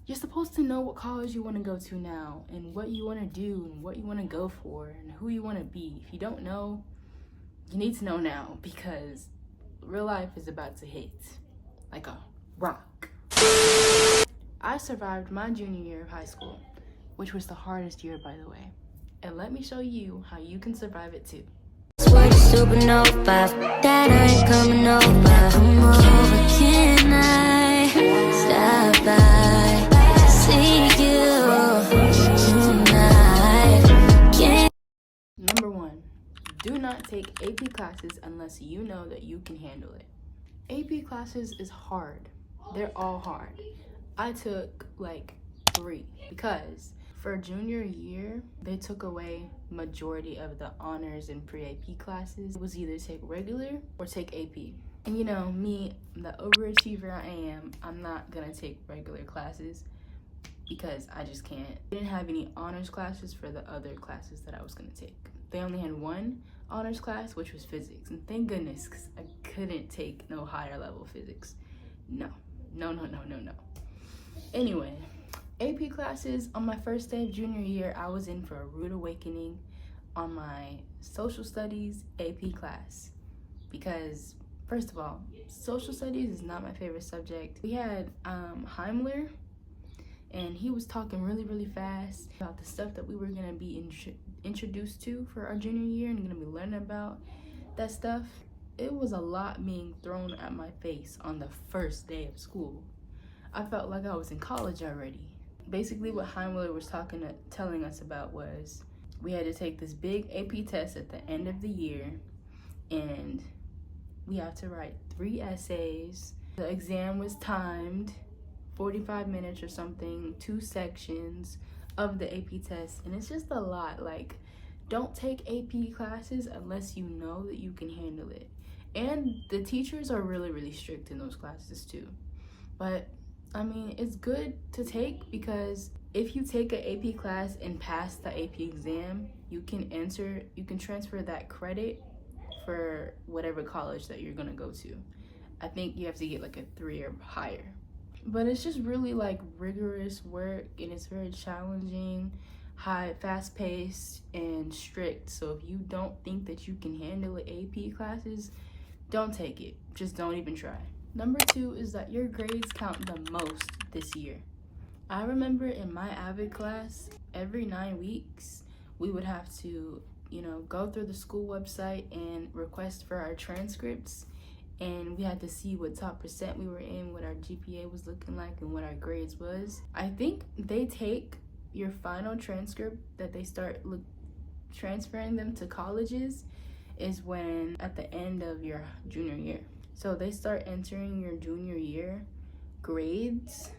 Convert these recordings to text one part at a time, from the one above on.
You're supposed to know what college you want to go to now and what you want to do and what you want to go for and who you want to be. If you don't know, you need to know now, because real life is about to hit like a rock. I survived my junior year of high school, which was the hardest year, by the way. And let me show you how you can survive it too. Supernova, that I ain't coming over. Come over, can I stop by? See you tonight. Number 1, do not take AP classes unless you know that you can handle it. AP classes is hard. They're all hard. I took like 3 because for junior year, they took away majority of the honors and pre-AP classes. It was either take regular or take AP. And you know, me, the overachiever I am, I'm not gonna take regular classes because I just can't. They didn't have any honors classes for the other classes that I was gonna take. They only had 1 honors class, which was physics. And thank goodness, because I couldn't take no higher level physics. No. Anyway, AP classes, on my first day of junior year, I was in for a rude awakening on my social studies AP class. Because, first of all, social studies is not my favorite subject. We had Heimler, and he was talking really fast about the stuff that we were gonna be introduced to for our junior year and gonna be learning about that stuff. It was a lot being thrown at my face on the first day of school. I felt like I was in college already. Basically what Heimler was telling us about was we had to take this big AP test at the end of the year, and we had to write 3 essays. The exam was timed, 45 minutes or something, 2 sections of the AP test, and it's just a lot. Like, don't take AP classes unless you know that you can handle it. And the teachers are really strict in those classes too. But I mean, it's good to take, because if you take an AP class and pass the AP exam, you can transfer that credit for whatever college that you're gonna go to. I think you have to get like a 3 or higher. But it's just really like rigorous work, and it's very challenging, fast-paced, and strict. So if you don't think that you can handle AP classes, don't take it. Just don't even try. Number 2 is that your grades count the most this year. I remember in my AVID class, every 9 weeks, we would have to, go through the school website and request for our transcripts. And we had to see what top % we were in, what our GPA was looking like, and what our grades was. I think they take your final transcript that they start transferring them to colleges is when at the end of your junior year. So they start entering your junior year grades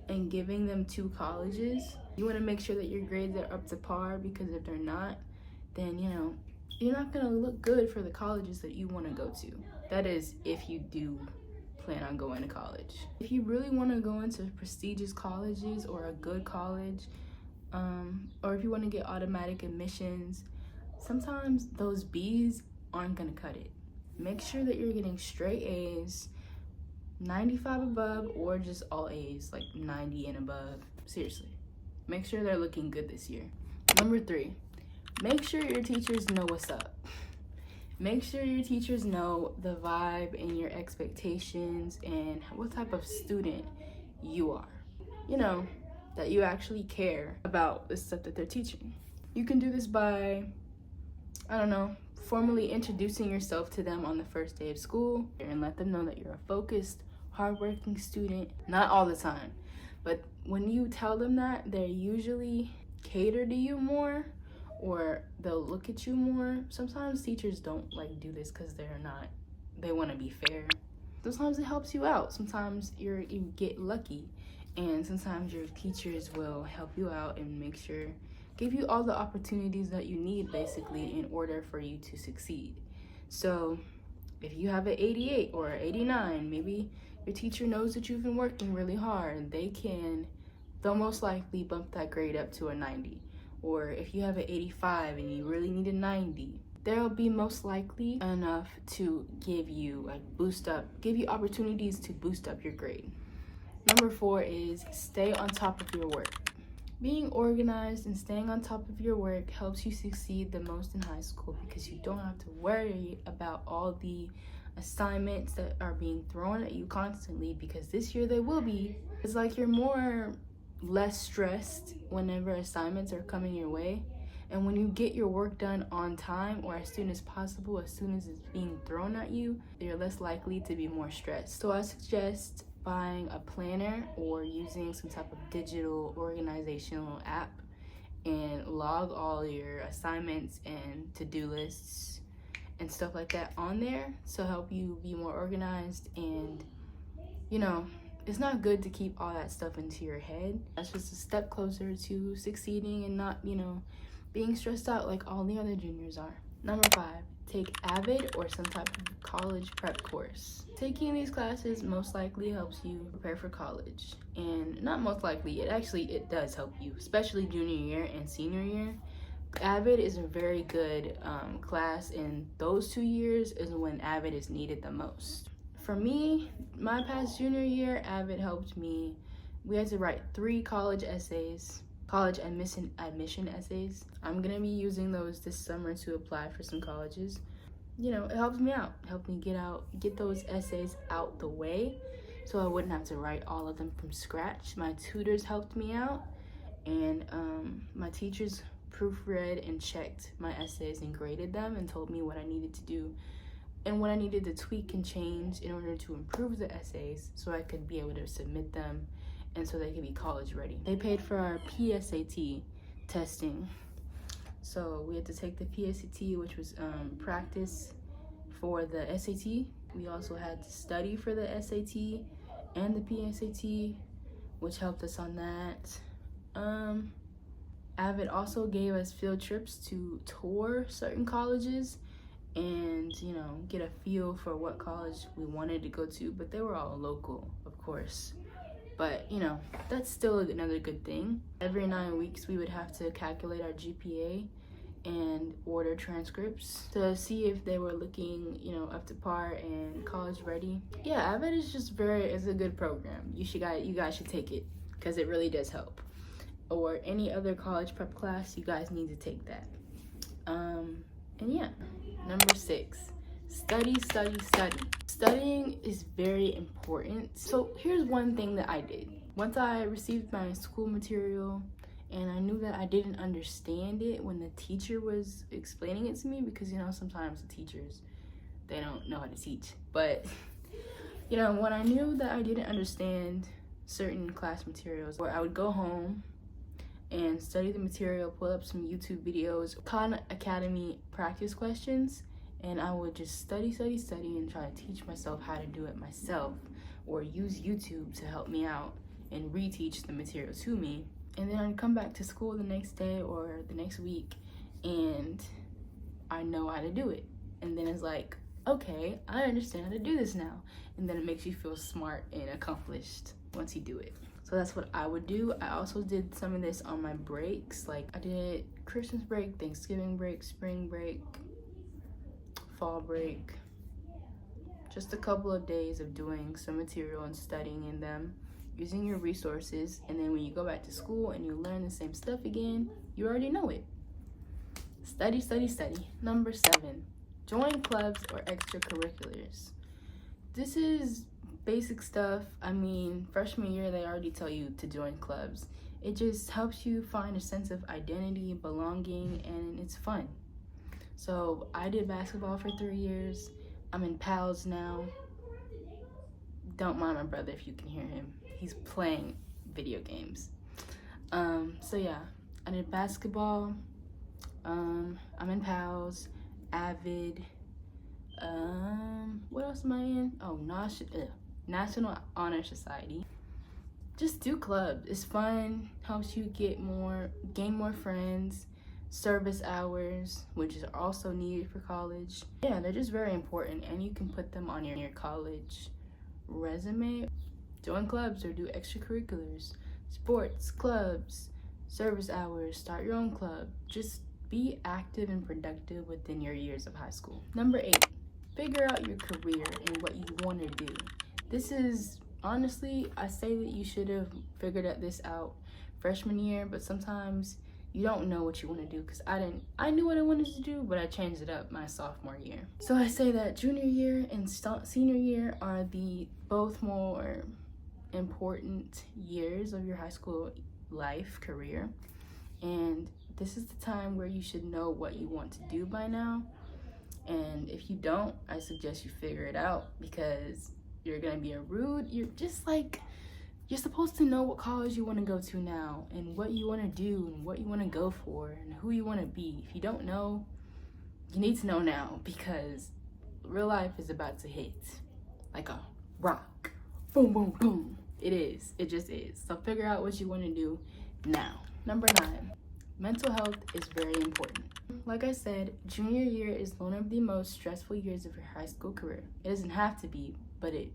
and giving them to colleges. You want to make sure that your grades are up to par, because if they're not, then you're not gonna look good for the colleges that you want to go to. That is, if you do plan on going to college. If you really want to go into prestigious colleges or a good college, or if you want to get automatic admissions, sometimes those B's aren't gonna cut it. Make sure that you're getting straight A's, 95 above, or just all A's, like 90 and above. Seriously, make sure they're looking good this year. Number 3, make sure your teachers know what's up. Make sure your teachers know the vibe and your expectations and what type of student you are. That you actually care about the stuff that they're teaching. You can do this by, formally introducing yourself to them on the first day of school, and let them know that you're a focused, hardworking student. Not all the time, but when you tell them that, they usually cater to you more, or they'll look at you more. Sometimes teachers don't do this because they want to be fair. Sometimes it helps you out. Sometimes you get lucky, and sometimes your teachers will help you out and give you all the opportunities that you need, basically, in order for you to succeed. So if you have an 88 or an 89, maybe your teacher knows that you've been working really hard. They'll most likely bump that grade up to a 90. Or if you have an 85 and you really need a 90, they'll be most likely enough to give you opportunities to boost up your grade. Number 4 is stay on top of your work. Being organized and staying on top of your work helps you succeed the most in high school because you don't have to worry about all the assignments that are being thrown at you constantly, because this year they will be. It's like you're less stressed whenever assignments are coming your way. And when you get your work done on time or as soon as possible, as soon as it's being thrown at you, you're less likely to be more stressed. So I suggest buying a planner or using some type of digital organizational app and log all your assignments and to-do lists and stuff like that on there to help you be more organized. And it's not good to keep all that stuff into your head. That's just a step closer to succeeding and not being stressed out like all the other juniors are. Number 5, take AVID or some type of college prep course. Taking these classes most likely helps you prepare for college. And not most likely, it does help you, especially junior year and senior year. AVID is a very good class, and those 2 years is when AVID is needed the most. For me, my past junior year, AVID helped me. We had to write 3 college essays, college admission essays. I'm gonna be using those this summer to apply for some colleges. It helped me out. It helped me get those essays out the way so I wouldn't have to write all of them from scratch. My tutors helped me out, and my teachers proofread and checked my essays and graded them and told me what I needed to do and what I needed to tweak and change in order to improve the essays so I could be able to submit them and so they could be college ready. They paid for our PSAT testing. So we had to take the PSAT, which was practice for the SAT. We also had to study for the SAT and the PSAT, which helped us on that. AVID also gave us field trips to tour certain colleges and get a feel for what college we wanted to go to, but they were all local, of course. But that's still another good thing. Every 9 weeks we would have to calculate our GPA and order transcripts to see if they were looking up to par and college ready. Yeah, AVID is just it's a good program. You guys should take it because it really does help. Or any other college prep class, you guys need to take that. And yeah, number 6, study. Studying is very important. So here's one thing that I did. Once I received my school material and I knew that I didn't understand it when the teacher was explaining it to me, because sometimes the teachers, they don't know how to teach. But when I knew that I didn't understand certain class materials, or I would go home and study the material, pull up some YouTube videos, Khan Academy practice questions, and I would just study and try to teach myself how to do it myself, or use YouTube to help me out and reteach the material to me. And then I'd come back to school the next day or the next week and I know how to do it. And then it's like, okay, I understand how to do this now. And then it makes you feel smart and accomplished once you do it. So that's what I would do. I also did some of this on my breaks. Like I did Christmas break, Thanksgiving break, spring break, fall break. Just a couple of days of doing some material and studying in them, using your resources, and then when you go back to school and you learn the same stuff again, you already know it. Study. Number 7, join clubs or extracurriculars. This is basic stuff. I mean, freshman year, they already tell you to join clubs. It just helps you find a sense of identity, belonging, and it's fun. So I did basketball for 3 years. I'm in PALS now. Don't mind my brother if you can hear him. He's playing video games. So yeah, I did basketball. I'm in PALS, AVID. What else am I in? Oh, National Honor Society. Just do clubs. It's fun. Helps you gain more friends. Service hours, which is also needed for college. Yeah, they're just very important, and you can put them on your college resume. Join clubs or do extracurriculars, sports, clubs, service hours, start your own club. Just be active and productive within your years of high school. Number 8, figure out your career and what you want to do. This is honestly, I say that you should have figured this out freshman year, but sometimes you don't know what you want to do, because I knew what I wanted to do, but I changed it up my sophomore year. So I say that junior year and senior year are the both more important years of your high school life, career, and this is the time where you should know what you want to do by now. And if you don't, I suggest you figure it out, because you're gonna be you're supposed to know what college you want to go to now, and what you want to do, and what you want to go for, and who you want to be. If you don't know, you need to know now, because real life is about to hit like a rock. Boom, boom, boom. It is. It just is. So figure out what you want to do now. Number 9, mental health is very important. Like I said, junior year is one of the most stressful years of your high school career. It doesn't have to be, but it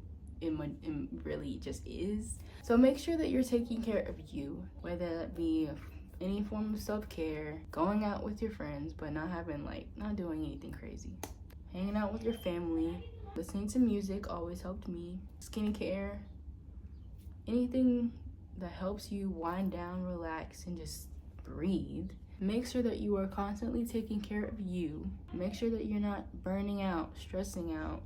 really just is. So make sure that you're taking care of you, whether that be any form of self-care, going out with your friends, but not doing anything crazy, hanging out with your family, listening to music always helped me, skincare, anything that helps you wind down, relax, and just breathe. Make sure that you are constantly taking care of you. Make sure that you're not burning out, stressing out,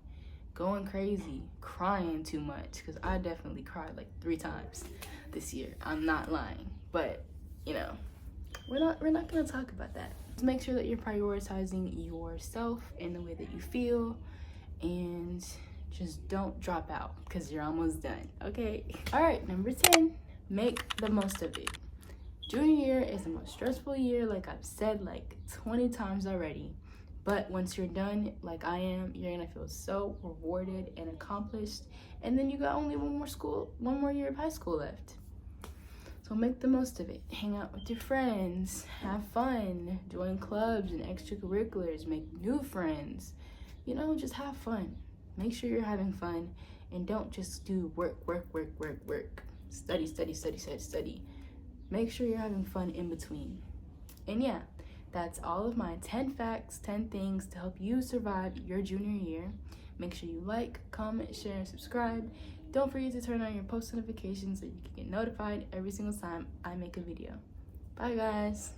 going crazy, crying too much, because I definitely cried like 3 times this year. I'm not lying, but we're not gonna talk about that. Just make sure that you're prioritizing yourself and the way that you feel, and just don't drop out, because you're almost done, okay? All right, number 10, make the most of it. Junior year is the most stressful year, like I've said like 20 times already. But once you're done, like I am, you're gonna feel so rewarded and accomplished. And then you got only one more year of high school left. So make the most of it. Hang out with your friends, have fun, join clubs and extracurriculars, make new friends. Just have fun. Make sure you're having fun, and don't just do work. Study. Make sure you're having fun in between. And yeah, that's all of my 10 facts, 10 things to help you survive your junior year. Make sure you like, comment, share, and subscribe. Don't forget to turn on your post notifications so you can get notified every single time I make a video. Bye, guys.